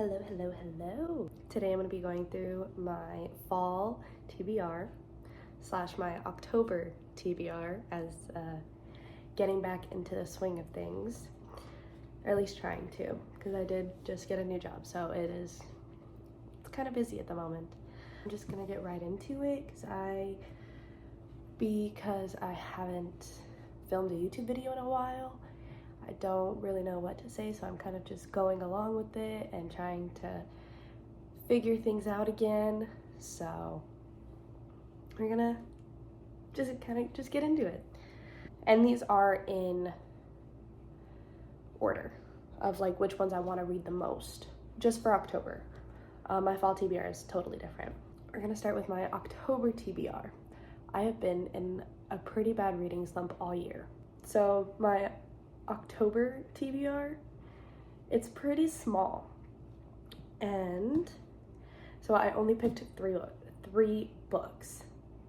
Hello. Today I'm going to be going through my fall TBR / my October TBR as getting back into the swing of things, or at least trying to, because I did just get a new job, so it's kind of busy at the moment. I'm just going to get right into it because I haven't filmed a YouTube video in a while. I don't really know what to say, so I'm kind of just going along with it and trying to figure things out again. So we're gonna just get into it. And these are in order of like which ones I want to read the most, just for October. My fall TBR is totally different. We're gonna start with my October TBR. I have been in a pretty bad reading slump all year. So my October TBR, it's pretty small, and so I only picked three books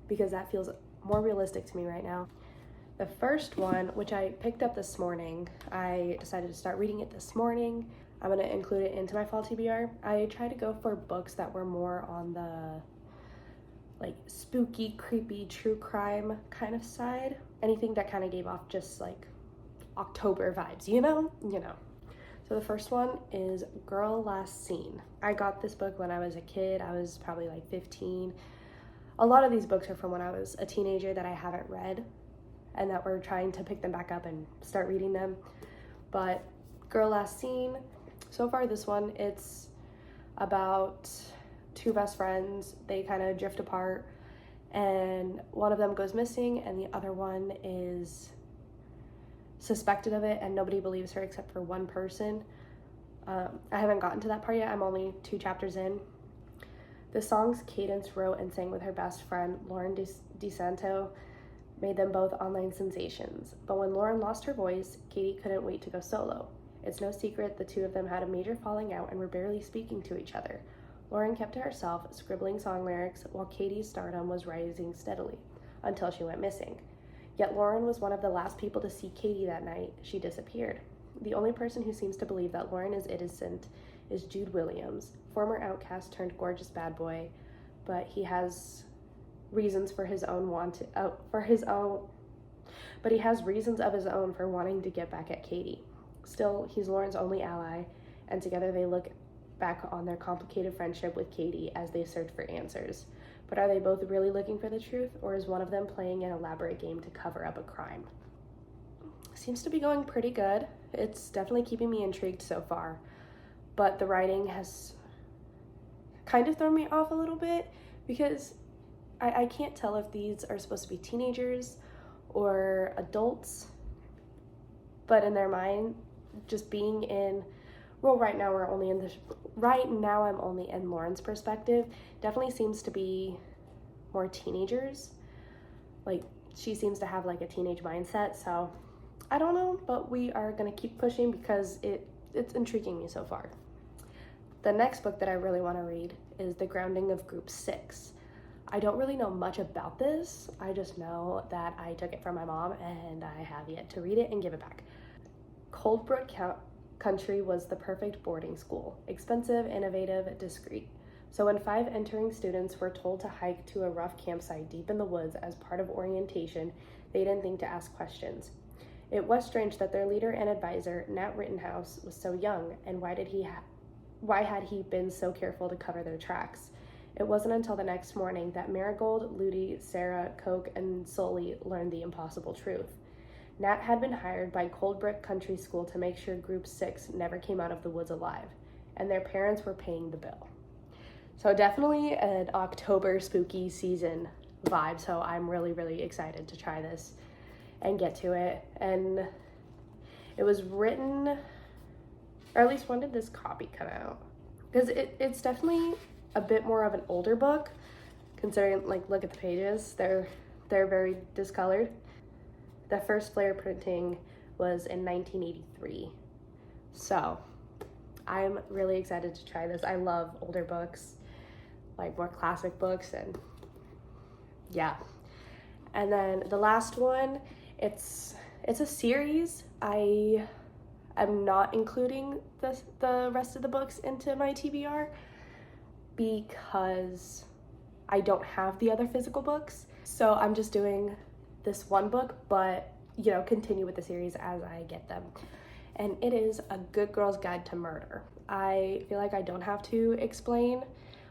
because that feels more realistic to me right now. The first one, which I picked up this morning, I decided to start reading it this morning. I'm going to include it into my fall TBR. I try to go for books that were more on the like spooky, creepy, true crime kind of side. Anything that kind of gave off just like October vibes, you know. So the first one is Girl Last Seen. I got this book when I was a kid. I was probably like 15. A lot of these books are from when I was a teenager that I haven't read and that we're trying to pick them back up and start reading them. But Girl Last Seen, so far this one, it's about two best friends. They kind of drift apart and one of them goes missing and the other one is suspected of it and nobody believes her except for one person. I haven't gotten to that part yet. I'm only 2 chapters in. The songs Cadence wrote and sang with her best friend Lauren DeSanto made them both online sensations. But when Lauren lost her voice, Katie couldn't wait to go solo. It's no secret the two of them had a major falling out and were barely speaking to each other. Lauren kept to herself, scribbling song lyrics, while Katie's stardom was rising steadily, until she went missing. Yet Lauren was one of the last people to see Katie that night. She disappeared. The only person who seems to believe that Lauren is innocent is Jude Williams, former outcast turned gorgeous bad boy, but he has reasons of his own for wanting to get back at Katie. Still, he's Lauren's only ally, and together they look back on their complicated friendship with Katie as they search for answers. But are they both really looking for the truth, or is one of them playing an elaborate game to cover up a crime? Seems to be going pretty good. It's definitely keeping me intrigued so far, but the writing has kind of thrown me off a little bit because I can't tell if these are supposed to be teenagers or adults, but in their mind, just being in, well, right now I'm only in Lauren's perspective, definitely seems to be more teenagers. Like, she seems to have like a teenage mindset, so I don't know, but we are gonna keep pushing because it's intriguing me so far. The next book that I really want to read is The Grounding of Group 6. I don't really know much about this. I just know that I took it from my mom and I have yet to read it and give it back. Coldbrook Country was the perfect boarding school. Expensive, innovative, discreet. So when 5 entering students were told to hike to a rough campsite deep in the woods as part of orientation, they didn't think to ask questions. It was strange that their leader and advisor, Nat Rittenhouse, was so young, and why had he been so careful to cover their tracks? It wasn't until the next morning that Marigold, Ludi, Sarah, Coke, and Sully learned the impossible truth. Nat had been hired by Coldbrook Country School to make sure Group 6 never came out of the woods alive, and their parents were paying the bill. So definitely an October spooky season vibe, so I'm really, really excited to try this and get to it. And it was written, or at least when did this copy come out? Because it's definitely a bit more of an older book, considering, like, look at the pages. They're very discolored. The first flare printing was in 1983. So I'm really excited to try this. I love older books, like more classic books, and yeah. And then the last one, it's a series. I I'm not including the rest of the books into my TBR because I don't have the other physical books. So I'm just doing this one book, but continue with the series as I get them. And it is A Good Girl's Guide to Murder. I feel like I don't have to explain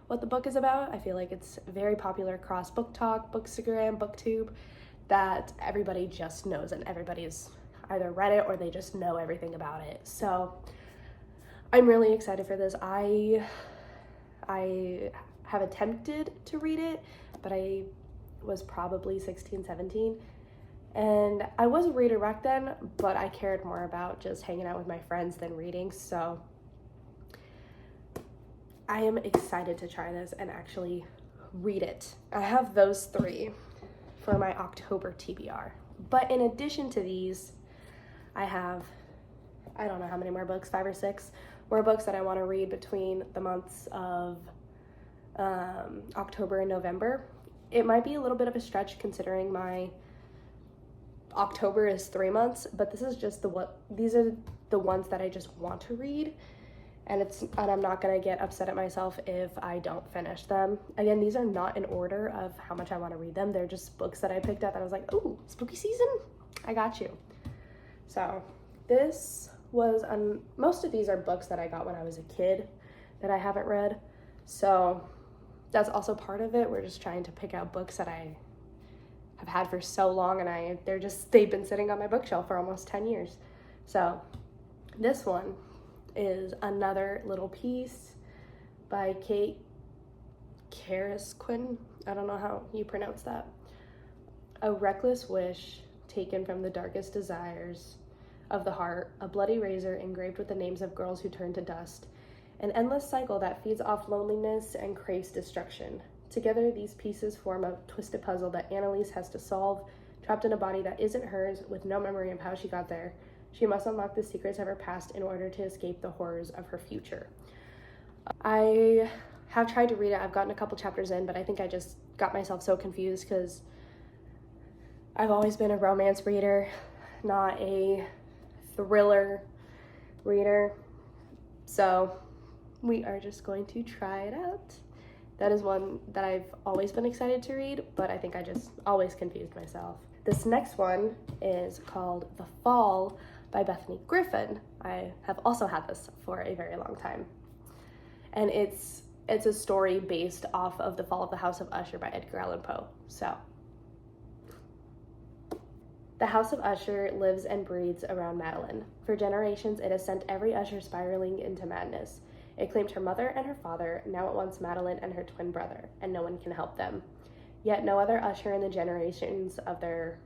what the book is about. I feel like it's very popular across Book Talk, Bookstagram, BookTube, that everybody just knows, and everybody's either read it or they just know everything about it. So I'm really excited for this. I have attempted to read it, but I was probably 16, 17. And I was a reader back then, but I cared more about just hanging out with my friends than reading. So I am excited to try this and actually read it. I have those 3 for my October TBR. But in addition to these, I have, I don't know how many more books, 5 or 6 more books that I want to read between the months of October and November. It might be a little bit of a stretch considering my October is 3 months, but this is just these are the ones that I just want to read, and I'm not gonna get upset at myself if I don't finish them. Again, these are not in order of how much I want to read them. They're just books that I picked up and I was like, ooh, spooky season, I got you. So this was most of these are books that I got when I was a kid that I haven't read, so that's also part of it. We're just trying to pick out books that I have had for so long, and they've been sitting on my bookshelf for almost 10 years. So this one is Another Little Piece by Kate Carasquin. I don't know how you pronounce that. A reckless wish taken from the darkest desires of the heart, a bloody razor engraved with the names of girls who turn to dust, an endless cycle that feeds off loneliness and craves destruction. Together, these pieces form a twisted puzzle that Annalise has to solve, trapped in a body that isn't hers, with no memory of how she got there. She must unlock the secrets of her past in order to escape the horrors of her future. I have tried to read it. I've gotten a couple chapters in, but I think I just got myself so confused because I've always been a romance reader, not a thriller reader. So we are just going to try it out. That is one that I've always been excited to read, but I think I just always confused myself. This next one is called The Fall by Bethany Griffin. I have also had this for a very long time. And it's a story based off of The Fall of the House of Usher by Edgar Allan Poe. So, the House of Usher lives and breathes around Madeline. For generations, it has sent every Usher spiraling into madness. It claimed her mother and her father, now it wants Madeline and her twin brother, and no one can help them. Yet no other Usher in the generations of their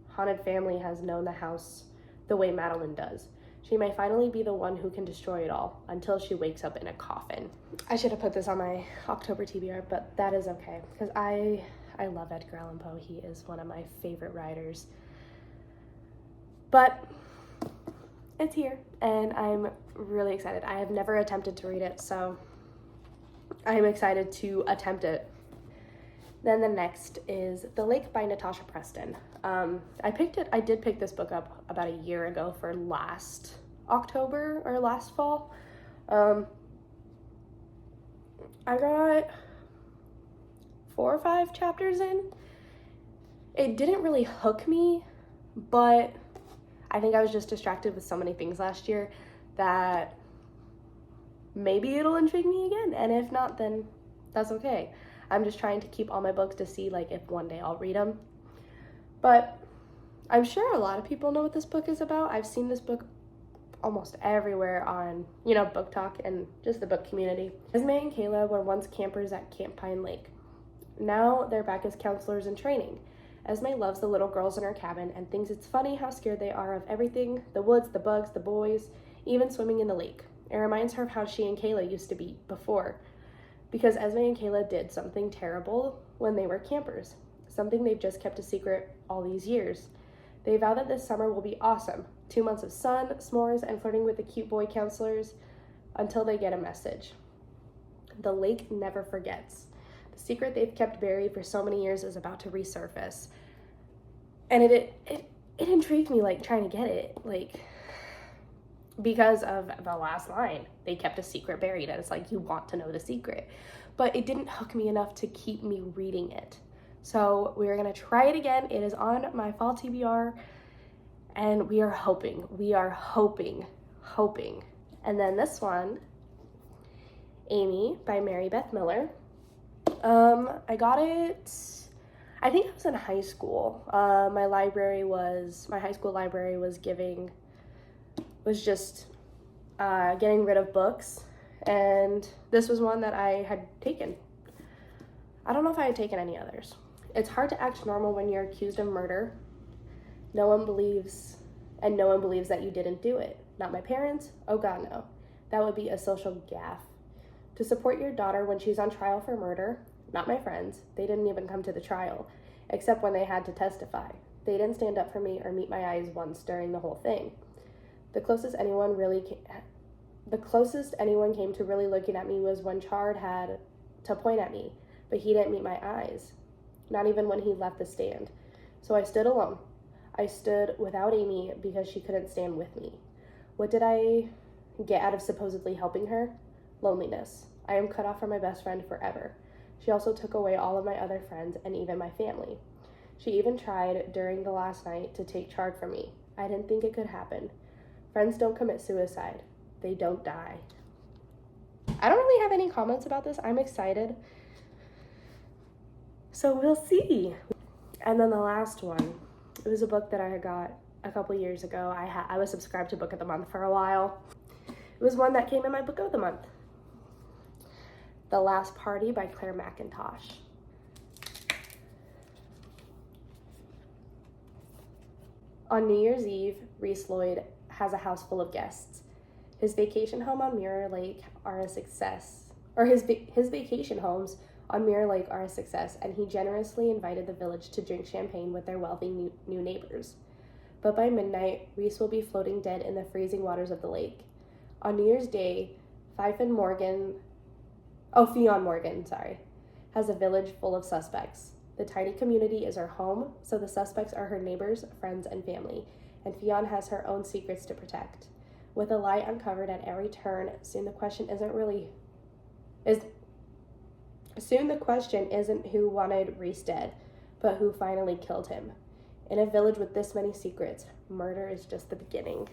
haunted family has known the house the way Madeline does. She may finally be the one who can destroy it all, until she wakes up in a coffin. I should have put this on my October TBR, but that is okay, because I love Edgar Allan Poe. He is one of my favorite writers. But it's here, and I'm really excited. I have never attempted to read it, so I'm excited to attempt it. Then the next is The Lake by Natasha Preston. I did pick this book up about a year ago for last October or last fall. I got 4 or 5 chapters in. It didn't really hook me, but I think I was just distracted with so many things last year that maybe it'll intrigue me again, and if not, then that's okay. I'm just trying to keep all my books to see if one day I'll read them. But I'm sure a lot of people know what this book is about. I've seen this book almost everywhere on, Book Talk and just the book community. Esme and Kayla were once campers at Camp Pine Lake. Now they're back as counselors in training. Esme loves the little girls in her cabin and thinks it's funny how scared they are of everything, the woods, the bugs, the boys, even swimming in the lake. It reminds her of how she and Kayla used to be before, because Esme and Kayla did something terrible when they were campers, something they've just kept a secret all these years. They vow that this summer will be awesome, 2 months of sun, s'mores, and flirting with the cute boy counselors until they get a message. The lake never forgets. The secret they've kept buried for so many years is about to resurface. And it intrigued me, trying to get it. because of the last line. They kept a secret buried, and it's like, you want to know the secret. But it didn't hook me enough to keep me reading it. So we're going to try it again. It is on my fall TBR, and we are hoping. And then this one, Amy by Mary Beth Miller. I got it, I think I was in high school. My high school library was just getting rid of books, and this was one that I had taken. I don't know if I had taken any others. It's hard to act normal when you're accused of murder. No one believes that you didn't do it. Not my parents. Oh God, no. That would be a social gaffe. To support your daughter when she's on trial for murder. Not my friends. They didn't even come to the trial, except when they had to testify. They didn't stand up for me or meet my eyes once during the whole thing. The closest anyone came to really looking at me was when Chard had to point at me, but he didn't meet my eyes, not even when he left the stand. So I stood alone. I stood without Amy because she couldn't stand with me. What did I get out of supposedly helping her? Loneliness. I am cut off from my best friend forever. She also took away all of my other friends and even my family. She even tried during the last night to take charge from me. I didn't think it could happen. Friends don't commit suicide. They don't die. I don't really have any comments about this. I'm excited. So we'll see. And then the last one, it was a book that I got a couple years ago. I was subscribed to Book of the Month for a while. It was one that came in my Book of the Month. The Last Party by Claire McIntosh. On New Year's Eve, Reese Lloyd has a house full of guests. His vacation home on Mirror Lake are a success, or his vacation homes on Mirror Lake are a success, and he generously invited the village to drink champagne with their wealthy new neighbors. But by midnight, Reese will be floating dead in the freezing waters of the lake. On New Year's Day, Fionn Morgan, has a village full of suspects. The tiny community is her home, so the suspects are her neighbors, friends, and family, and Fionn has her own secrets to protect. With a lie uncovered at every turn, soon the question isn't who wanted Reese dead, but who finally killed him. In a village with this many secrets, murder is just the beginning.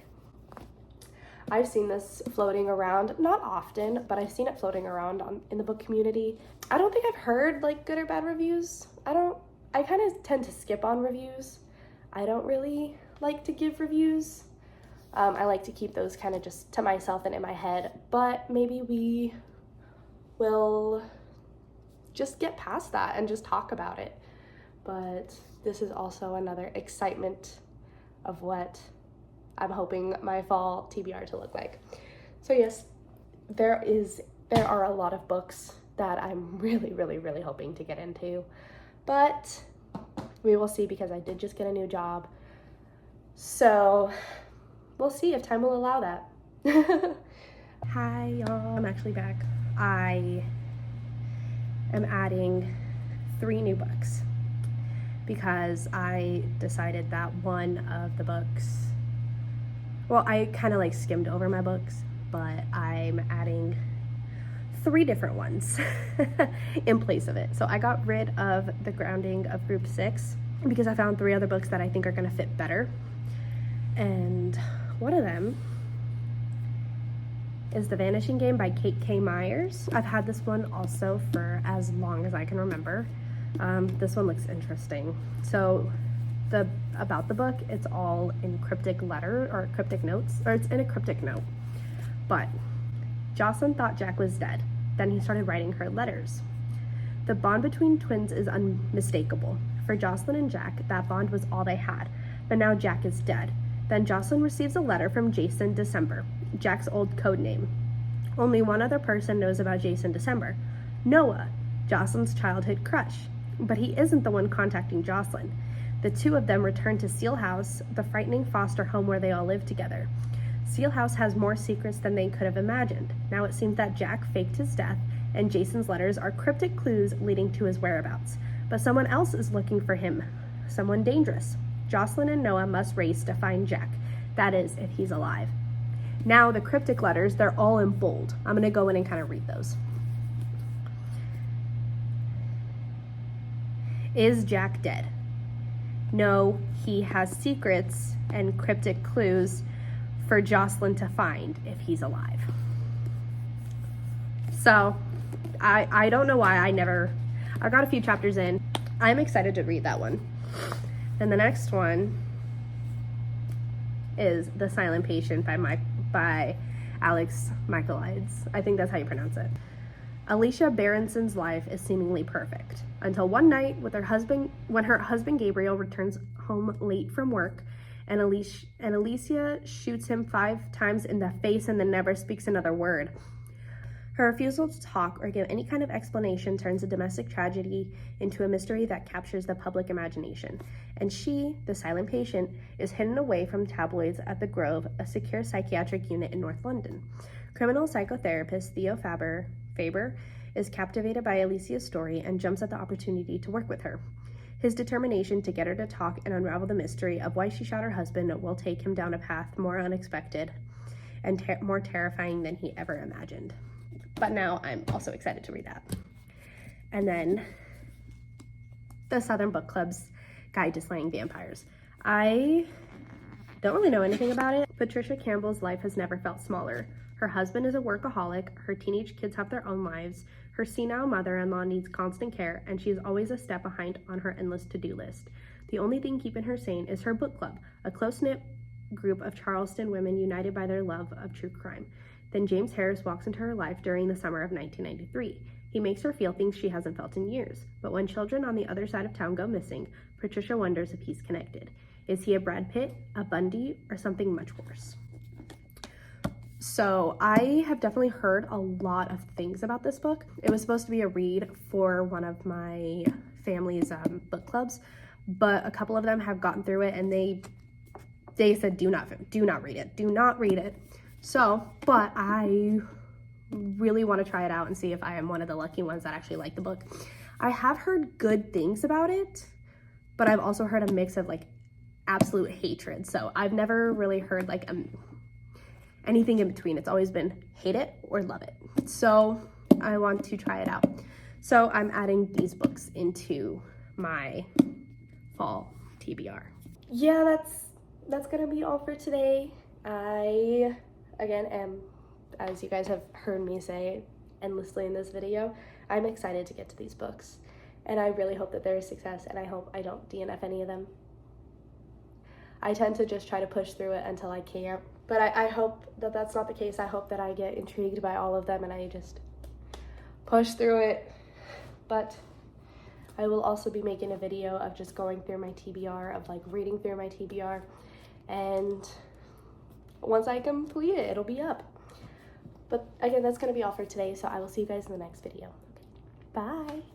I've seen this floating around, not often, but I've seen it floating around in the book community. I don't think I've heard good or bad reviews. I kind of tend to skip on reviews. I don't really like to give reviews. I like to keep those kind of just to myself and in my head, but maybe we will just get past that and just talk about it. But this is also another excitement of what I'm hoping my fall TBR to look like. So yes, there are a lot of books that I'm really, really, really hoping to get into, but we will see because I did just get a new job. So we'll see if time will allow that. Hi, y'all. I'm actually back. I am adding 3 new books because I decided that one of the books, well, I kind of skimmed over my books, but I'm adding 3 different ones in place of it. So I got rid of The Grounding of Group 6 because I found 3 other books that I think are going to fit better. And one of them is The Vanishing Game by Kate K. Myers. I've had this one also for as long as I can remember. This one looks interesting. So about the book, it's all in cryptic letter or cryptic notes, or it's in a cryptic note. But Jocelyn thought Jack was dead. Then he started writing her letters. The bond between twins is unmistakable. For Jocelyn and Jack, that bond was all they had. But now Jack is dead. Then Jocelyn receives a letter from Jason December, Jack's old code name. Only one other person knows about Jason December, Noah, Jocelyn's childhood crush. But he isn't the one contacting Jocelyn. The 2 of them return to Seal House, the frightening foster home where they all live together. Seal House has more secrets than they could have imagined. Now it seems that Jack faked his death, and Jason's letters are cryptic clues leading to his whereabouts. But someone else is looking for him, someone dangerous. Jocelyn and Noah must race to find Jack. That is, if he's alive. Now the cryptic letters, they're all in bold. I'm gonna go in and kind of read those. Is Jack dead? No, he has secrets and cryptic clues for Jocelyn to find if he's alive. So, I don't know why I got a few chapters in. I'm excited to read that one. And the next one is The Silent Patient by Alex Michaelides. I think that's how you pronounce it. Alicia Berenson's life is seemingly perfect until one night when her husband Gabriel returns home late from work, and Alicia shoots him 5 times in the face and then never speaks another word. Her refusal to talk or give any kind of explanation turns a domestic tragedy into a mystery that captures the public imagination. And she, the silent patient, is hidden away from tabloids at the Grove, a secure psychiatric unit in North London. Criminal psychotherapist Theo Faber is captivated by Alicia's story and jumps at the opportunity to work with her. His determination to get her to talk and unravel the mystery of why she shot her husband will take him down a path more unexpected and more terrifying than he ever imagined. But now I'm also excited to read that. And then the Southern Book Club's Guide to Slaying Vampires. I don't really know anything about it. Patricia Campbell's life has never felt smaller. Her husband is a workaholic, her teenage kids have their own lives, her senile mother-in-law needs constant care, and she is always a step behind on her endless to-do list. The only thing keeping her sane is her book club, a close-knit group of Charleston women united by their love of true crime. Then James Harris walks into her life during the summer of 1993. He makes her feel things she hasn't felt in years. But when children on the other side of town go missing, Patricia wonders if he's connected. Is he a Brad Pitt, a Bundy, or something much worse? So I have definitely heard a lot of things about this book. It was supposed to be a read for one of my family's book clubs, but a couple of them have gotten through it and they said, do not read it. Do not read it. So, but I really want to try it out and see if I am one of the lucky ones that actually like the book. I have heard good things about it, but I've also heard a mix of like absolute hatred. So I've never really heard like anything in between. It's always been hate it or love it. So I want to try it out. So I'm adding these books into my fall TBR. Yeah, that's gonna be all for today. I again am, as you guys have heard me say endlessly in this video, I'm excited to get to these books, and I really hope that they're a success, and I hope I don't DNF any of them. I tend to just try to push through it until I can't, but I hope that that's not the case. I hope that I get intrigued by all of them and I just push through it. But I will also be making a video of just going through my TBR, of like reading through my TBR, and once I complete it, it'll be up. But again, that's going to be all for today, so I will see you guys in the next video. Okay. Bye!